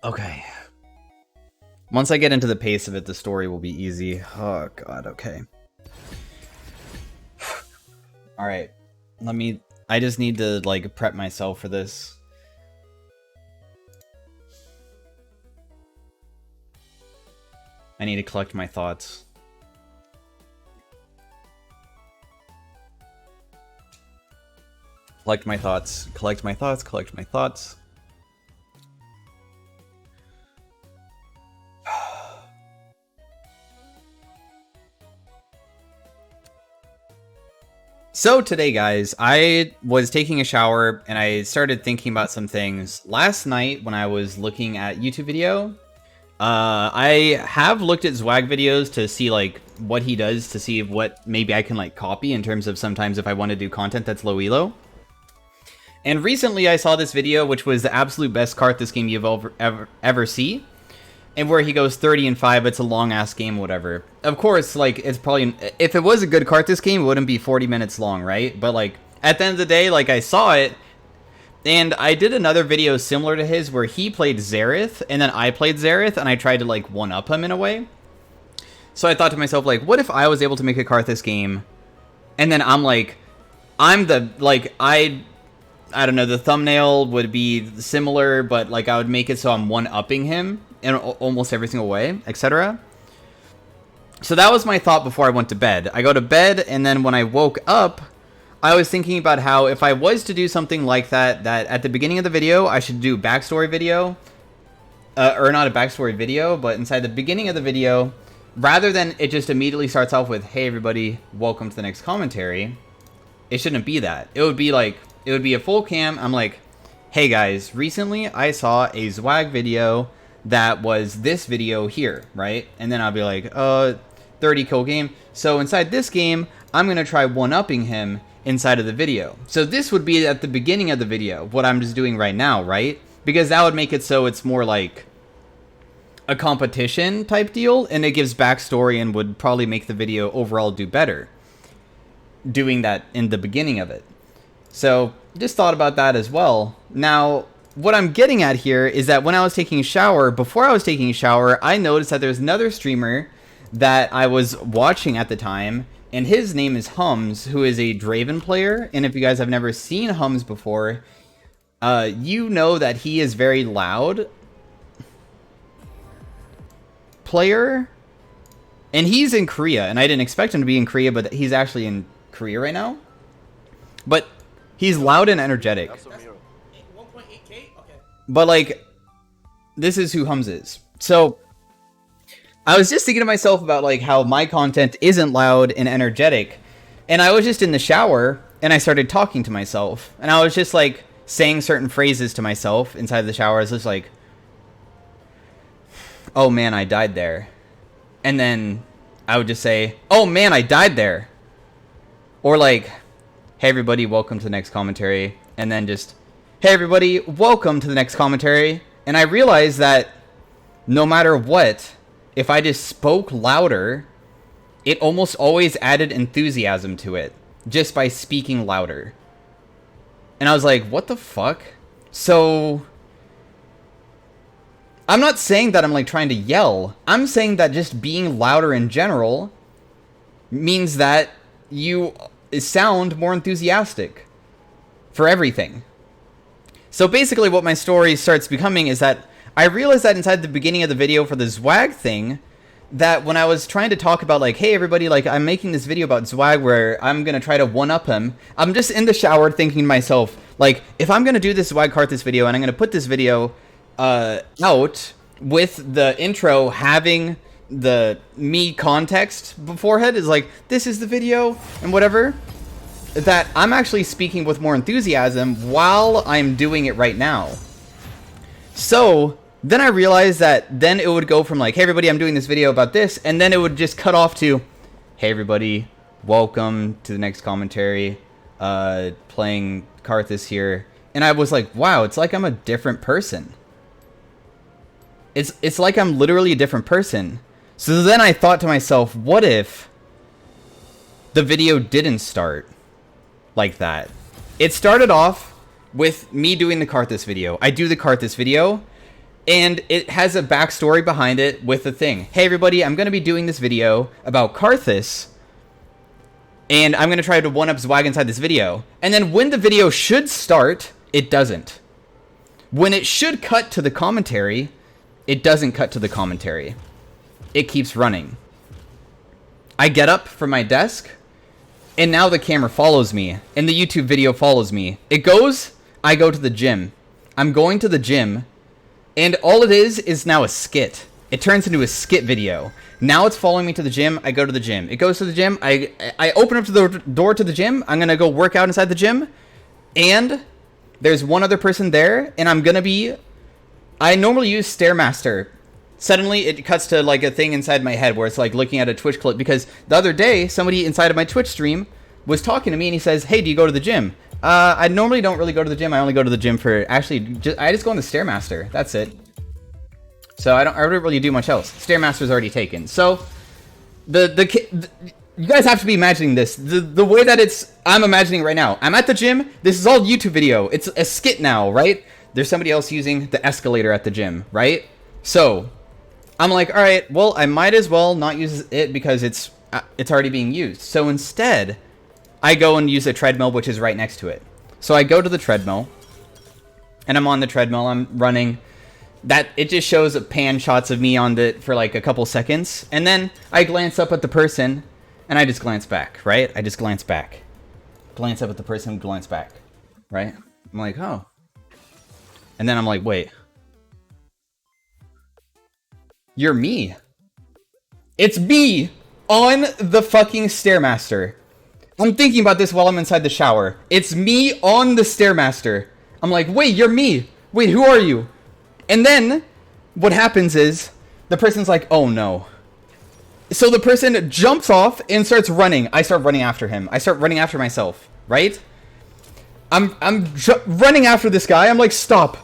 Okay. Once I get into the pace of it, the story will be easy. Oh god, okay. Alright. I just need to, like, prep myself for this. I need to collect my thoughts. Collect my thoughts. Collect my thoughts. Collect my thoughts. So today, guys, I was taking a shower and I started thinking about some things. Last night when I was looking at YouTube video, I have looked at Zwag videos to see like what he does, to see what maybe I can like copy in terms of sometimes if I want to do content that's low elo. And recently I saw this video, which was the absolute best cart this game you've ever see. And where he goes 30 and 5, it's a long ass game, whatever. Of course, like, it's probably, if it was a good cart this game, it wouldn't be 40 minutes long, right? But like, at the end of the day, like, I saw it, and I did another video similar to his where he played Xerath, and then I played Xerath, and I tried to like one-up him in a way. So I thought to myself, like, what if I was able to make a cart this game, and then I'm like, I'm the, like, I don't know, the thumbnail would be similar, but like I would make it so I'm one-upping him in almost every single way, etc. So that was my thought before I went to bed. I go to bed, and then when I woke up, I was thinking about how if I was to do something like that, that at the beginning of the video, I should do a backstory video. Or not a backstory video, but inside the beginning of the video, rather than it just immediately starts off with, hey everybody, welcome to the next commentary, it shouldn't be that. It would be like, it would be a full cam. I'm like, hey guys, recently I saw a Zwag video that was this video here, right? And then I'll be like, 30 kill game. So inside this game, I'm going to try one-upping him inside of the video. So this would be at the beginning of the video, what I'm just doing right now, right? Because that would make it so it's more like a competition type deal, and it gives backstory and would probably make the video overall do better doing that in the beginning of it. So just thought about that as well. Now, what I'm getting at here is that when I was taking a shower, before I was taking a shower, I noticed that there's another streamer that I was watching at the time, and his name is Hums, who is a Draven player. And if you guys have never seen Hums before, you know that he is very loud player. And he's in Korea, and I didn't expect him to be in Korea, but he's actually in Korea right now. But he's loud and energetic. But like, this is who Hums is. So I was just thinking to myself about like how my content isn't loud and energetic. And I was just in the shower and I started talking to myself. And I was just like saying certain phrases to myself inside the shower. I was just like, oh man, I died there. And then I would just say, oh man, I died there. Or like, hey everybody, welcome to the next commentary. And then just, hey everybody, welcome to the next commentary. And I realized that no matter what, if I just spoke louder, it almost always added enthusiasm to it just by speaking louder. And I was like, what the fuck? So I'm not saying that I'm like trying to yell. I'm saying that just being louder in general means that you sound more enthusiastic for everything. So basically what my story starts becoming is that I realized that inside the beginning of the video for the Zwag thing, that when I was trying to talk about like, hey everybody, like I'm making this video about Zwag where I'm going to try to one-up him, I'm just in the shower thinking to myself, like, if I'm going to do this Zwag cart this video and I'm going to put this video out with the intro having the me context beforehand, is like, this is the video and whatever, that I'm actually speaking with more enthusiasm while I'm doing it right now. So then I realized that then it would go from like, hey everybody, I'm doing this video about this, and then it would just cut off to, hey everybody, welcome to the next commentary, playing Karthus here. And I was like, wow, it's like I'm a different person. It's like I'm literally a different person. So then I thought to myself, what if the video didn't start like that? It started off with me doing the Karthus video. I do the Karthus video, And it has a backstory behind it with the thing. Hey everybody, I'm going to be doing this video about Karthus, and I'm going to try to one-up Zwag inside this video. And then when the video should start, it doesn't. When it should cut to the commentary, it doesn't cut to the commentary. It keeps running. I get up from my desk, and now the camera follows me, and the YouTube video follows me. It goes, I go to the gym. I'm going to the gym, and all it is now a skit. It turns into a skit video. Now it's following me to the gym. I go to the gym. It goes to the gym. I open up to the door to the gym. I'm going to go work out inside the gym. And there's one other person there. And I'm going to be... I normally use Stairmaster. Suddenly it cuts to like a thing inside my head where it's like looking at a Twitch clip. Because the other day, somebody inside of my Twitch stream was talking to me and he says, hey, do you go to the gym? I normally don't really go to the gym. I only go to the gym for... Actually, I just go on the Stairmaster. That's it. So I don't really do much else. Stairmaster's already taken. So you guys have to be imagining this. The way that I'm imagining right now. I'm at the gym. This is all YouTube video. It's a skit now, right? There's somebody else using the escalator at the gym, right? So I'm like, all right, well, I might as well not use it because it's already being used. So instead, I go and use a treadmill, which is right next to it. So I go to the treadmill, and I'm on the treadmill. I'm running. That it just shows pan shots of me on for like a couple seconds, and then I glance up at the person, and I just glance back, right? I just glance back, glance up at the person, glance back, right? I'm like, oh, and then I'm like, wait, you're me. It's me on the fucking Stairmaster. I'm thinking about this while I'm inside the shower. It's me on the Stairmaster. I'm like, wait, you're me. Wait, who are you? And then what happens is the person's like, oh no. So the person jumps off and starts running. I start running after him. I start running after myself, right? I'm running after this guy. I'm like, stop.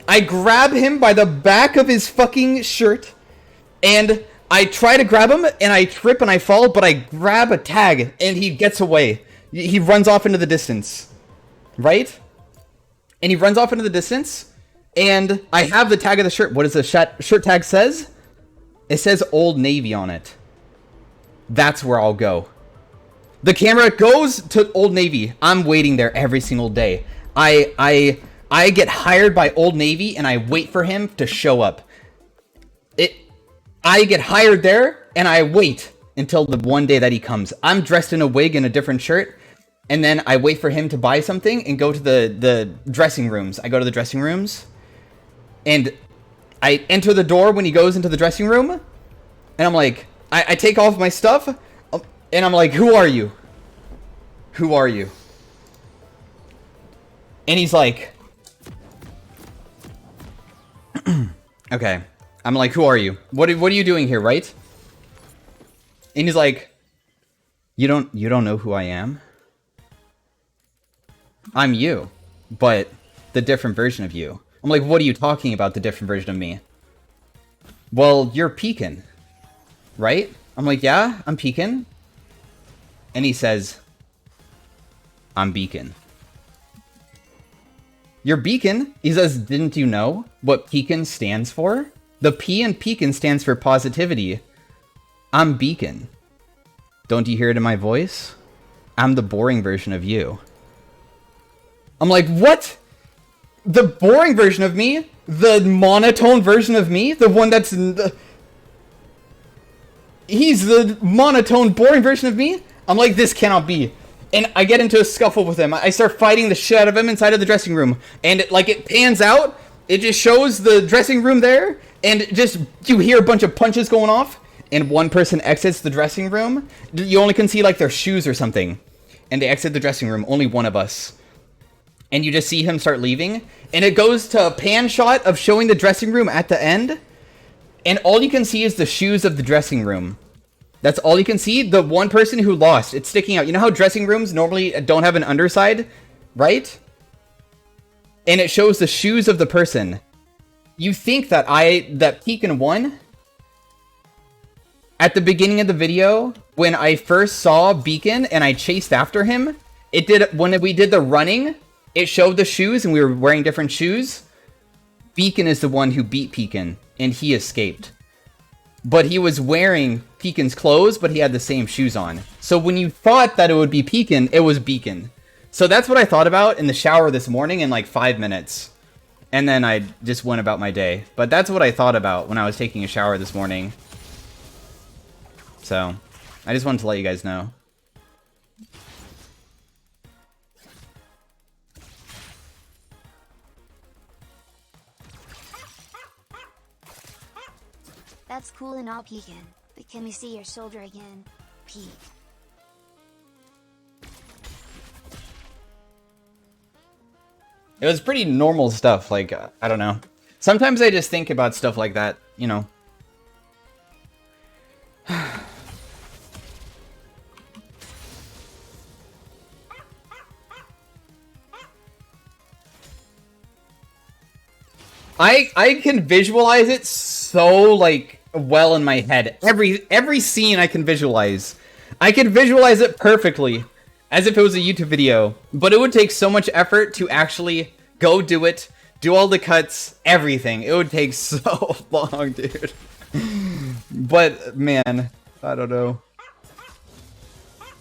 I grab him by the back of his fucking shirt, and I try to grab him, and I trip and I fall, but I grab a tag, and he gets away. He runs off into the distance, right? And he runs off into the distance. And I have the tag of the shirt. What does the shirt tag says? It says Old Navy on it. That's where I'll go. The camera goes to Old Navy. I'm waiting there every single day. I get hired by Old Navy and I wait for him to show up. I get hired there and I wait until the one day that he comes. I'm dressed in a wig and a different shirt. And then I wait for him to buy something and go to the dressing rooms. I go to the dressing rooms. And I enter the door when he goes into the dressing room, and I'm like, I take off my stuff, and I'm like, who are you? Who are you? And he's like, okay. I'm like, who are you? What are you doing here, right? And he's like, you don't know who I am? I'm you, but the different version of you. I'm like, what are you talking about, the different version of me? Well, you're Pekin, right? I'm like, yeah, I'm Pekin. And he says, I'm Beacon. You're Beacon? He says, didn't you know what Pekin stands for? The P in Pekin stands for positivity. I'm Beacon. Don't you hear it in my voice? I'm the boring version of you. I'm like, what? The boring version of me? The monotone version of me? The one that's... He's the monotone, boring version of me? I'm like, this cannot be. And I get into a scuffle with him. I start fighting the shit out of him inside of the dressing room. And it pans out. It just shows the dressing room there. And just, you hear a bunch of punches going off. And one person exits the dressing room. You only can see like their shoes or something. And they exit the dressing room. Only one of us. And you just see him start leaving. And it goes to a pan shot of showing the dressing room at the end. And all you can see is the shoes of the dressing room. That's all you can see. The one person who lost, it's sticking out. You know how dressing rooms normally don't have an underside? Right? And it shows the shoes of the person. You think that Pekin won? At the beginning of the video, when I first saw Beacon and I chased after him, when we did the running, it showed the shoes and we were wearing different shoes. Beacon is the one who beat Pekin, and he escaped. But he was wearing Pekin's clothes, but he had the same shoes on. So when you thought that it would be Pekin, it was Beacon. So that's what I thought about in the shower this morning in like 5 minutes. And then I just went about my day. But that's what I thought about when I was taking a shower this morning. So, I just wanted to let you guys know. That's cool and all, Pekin. But can we see your shoulder again, Pete? It was pretty normal stuff, like, I don't know. Sometimes I just think about stuff like that, you know. I can visualize it so, like, well in my head. Every scene I can visualize. I can visualize it perfectly. As if it was a YouTube video. But it would take so much effort to actually go do it. Do all the cuts. Everything. It would take so long, dude. But, man. I don't know.